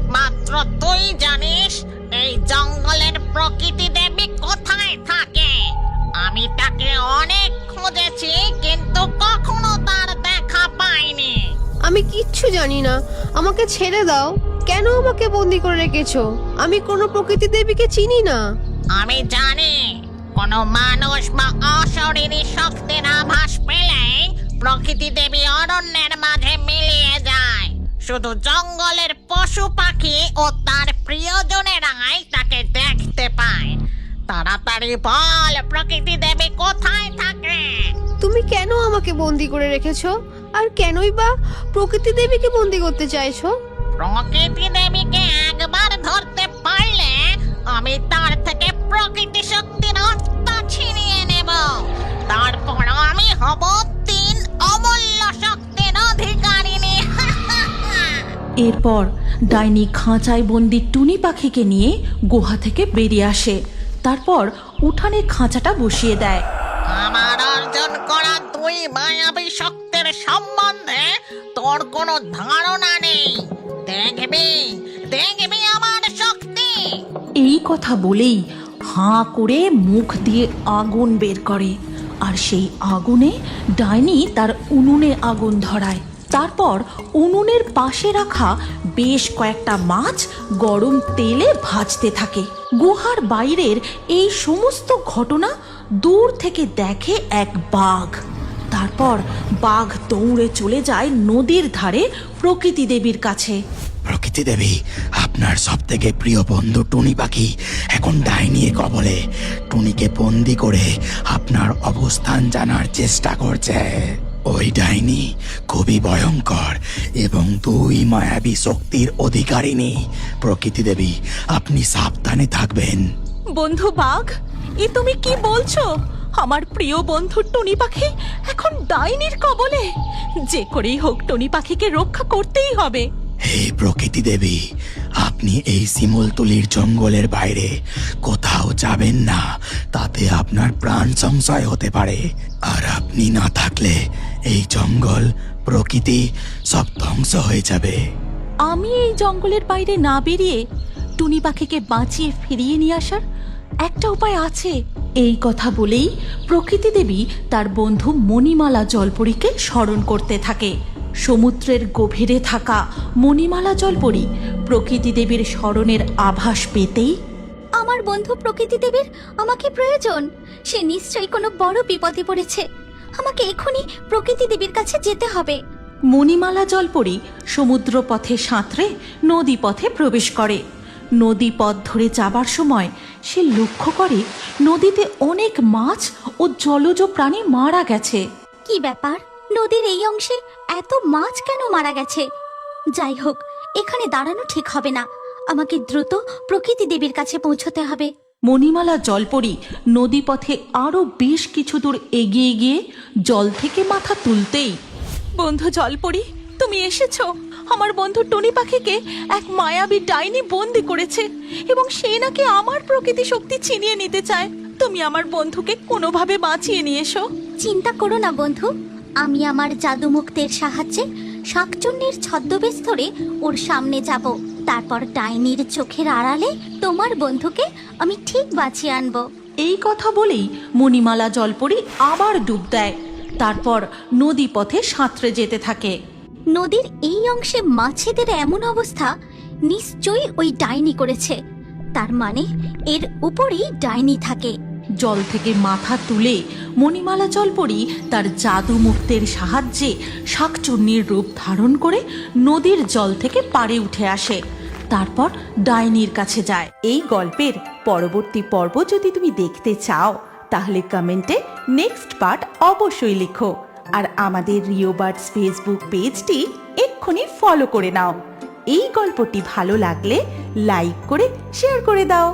একমাত্র তুই জানিস এই জঙ্গলের প্রকৃতি দেবী কোথায় থাকে। আমি তাকে অনেক খুঁজেছি, কিন্তু কখনো তার দেখা পাইনি। আমি কিচ্ছু জানি না, আমাকে ছেড়ে দাও। কেন আমাকে বন্দি করে রেখেছো? আমি কোনো প্রকৃতি দেবীকে চিনি না। আমি জানি কোনো মানুষ বা অশরীরী শক্তির আভাস পেলেই প্রকৃতি দেবী অরণ্যের মাঝে মিলিয়ে যায়। শুধু জঙ্গলের পশু পাখি ও তার প্রিয়জনেরাই তাকে দেখতে পায়। তাড়াতাড়ি বল, প্রকৃতি দেবী কোথায় থাকে? তুমি কেন আমাকে বন্দি করে রেখেছো? আর কেনই বা প্রকৃতি দেবীকে বন্দি করতে চাইছো? প্রকৃতি দেবীকে একবার ধরতে পারলে আমি তার থেকে প্রকৃতি শক্তির আত্মা ছিনিয়ে নেব। তারপর আমি হব 3 অমূল্য শক্তির অধিকারিণী। এরপর ডাইনি খাঁচায় বন্দি টুনি পাখিকে নিয়ে গুহা থেকে বেরিয়ে আসে। তারপর উঠানে খাঁচাটা বসিয়ে দেয়। আমার অর্জন করা 2 মায়াবী শক্তির সম্বন্ধে তোর কোনো ধারণা নেই। দেখবি দেখবি আমার শক্তি। এই কথা বলেই হাঁ করে মুখ দিয়ে আগুন বের করে, আর সেই আগুনে ডাইনি তার উনুনে আগুন ধরায়। তারপর উনুনের পাশে রাখা বেশ কয়েকটা মাছ গরম তেলে ভাজতে থাকে। গুহার বাইরের এই সমস্ত ঘটনা দূর থেকে দেখে এক বাঘ। তারপর বাঘ দৌড়ে চলে যায় নদীর ধারে প্রকৃতি দেবীর কাছে। প্রকৃতি দেবী, আপনার সব থেকে প্রিয় বন্ধু টুনি পাখি এখন ডাইনির কবলে। টুনিকে বন্দি করে আপনার অবস্থান জানার চেষ্টা করছে। ওই ডাইনি খুবই ভয়ঙ্কর এবং 2 মায়াবী শক্তির অধিকারিণী। প্রকৃতি দেবী, আপনি সাবধানে থাকবেন। বন্ধু বাঘ, এ তুমি কি বলছো? আমার প্রিয় বন্ধু টুনি পাখি এখন ডাইনির কবলে। যে করেই হোক টুনি পাখিকে রক্ষা করতেই হবে। হে প্রকৃতি দেবী, আপনি এই শিমুলতলির জঙ্গলের বাইরে কোথাও যাবেন না। তাতে আপনার প্রাণ সংশয় হতে পারে। আর আপনি না থাকলে এই জঙ্গল, প্রকৃতি সব ধ্বংস হয়ে যাবে। আমি এই জঙ্গলের বাইরে না বেরিয়ে টুনি পাখিকে বাঁচিয়ে ফিরিয়ে নিয়ে আসার একটা উপায় আছে। এই কথা বলেই প্রকৃতি দেবী তার বন্ধু মণিমালা জলপরীকে স্মরণ করতে থাকে। সমুদ্রের গভীরে থাকা মণিমালা জলপরী প্রকৃতি দেবীর স্মরণের আভাস পেতেই, আমার বন্ধু প্রকৃতি দেবীর আমাকে প্রয়োজন। সে নিশ্চয়ই কোনো বড় বিপদে পড়েছে। আমাকে এখনই প্রকৃতি দেবীর কাছে যেতে হবে। মণিমালা জলপরী সমুদ্র পথে সাঁতরে নদী পথে প্রবেশ করে। নদী পথ ধরে যাবার সময় সে লক্ষ্য করে নদীতে অনেক মাছ ও জলজ প্রাণী মারা গেছে। কি ব্যাপার, নদীর এই অংশে এত মাছ কেন মারা গেছে? যাই হোক, এখানে দাঁড়ানো ঠিক হবে না। আমাকে দ্রুত প্রকৃতি দেবীর কাছে পৌঁছতে হবে। মণিমালা জলপরী নদী পথে আরো বেশ কিছু দূর এগিয়ে গিয়ে জল থেকে মাথা তুলতেই, বন্ধু জলপরী, তুমি এসেছো। আমার বন্ধু টুনি পাখিকে এক মায়াবী ডাইনি বন্দি করেছে এবং সে নাকি আমার প্রকৃতি শক্তি ছিনিয়ে নিতে চায়। তুমি আমার বন্ধুকে কোনোভাবে বাঁচিয়ে নিয়ে এসো। চিন্তা করো না বন্ধু, আমি আমার জাদুমুক্তের সাহায্যে শাকচুন্নির ছদ্মবেশ ধরে ওর সামনে যাব। তারপর ডাইনির চোখের আড়ালে তোমার বন্ধুকে আমি ঠিক বাঁচিয়ে আনবো। এই কথা বলেই মণিমালা জলপরী আবার ডুব দেয়। তারপর নদী পথে সাঁতরে যেতে থাকে। নদীর এই অংশে মাছেদের এমন অবস্থা নিশ্চয়ই ওই ডাইনি করেছে। তার মানে এর উপরেই ডাইনি থাকে। জল থেকে মাথা তুলে মণিমালা জলপরী তার জাদু মুক্তের সাহায্যে শাকচুন্নির রূপ ধারণ করে নদীর জল থেকে পাড়ে উঠে আসে। তারপর ডাইনির কাছে যায়। এই গল্পের পরবর্তী পর্ব যদি তুমি দেখতে চাও তাহলে কমেন্টে নেক্সট পার্ট অবশ্যই লিখো। আর আমাদের রিও বার্ডস ফেসবুক পেজটি এক্ষুনি ফলো করে নাও। এই গল্পটি ভালো লাগলে লাইক করে শেয়ার করে দাও।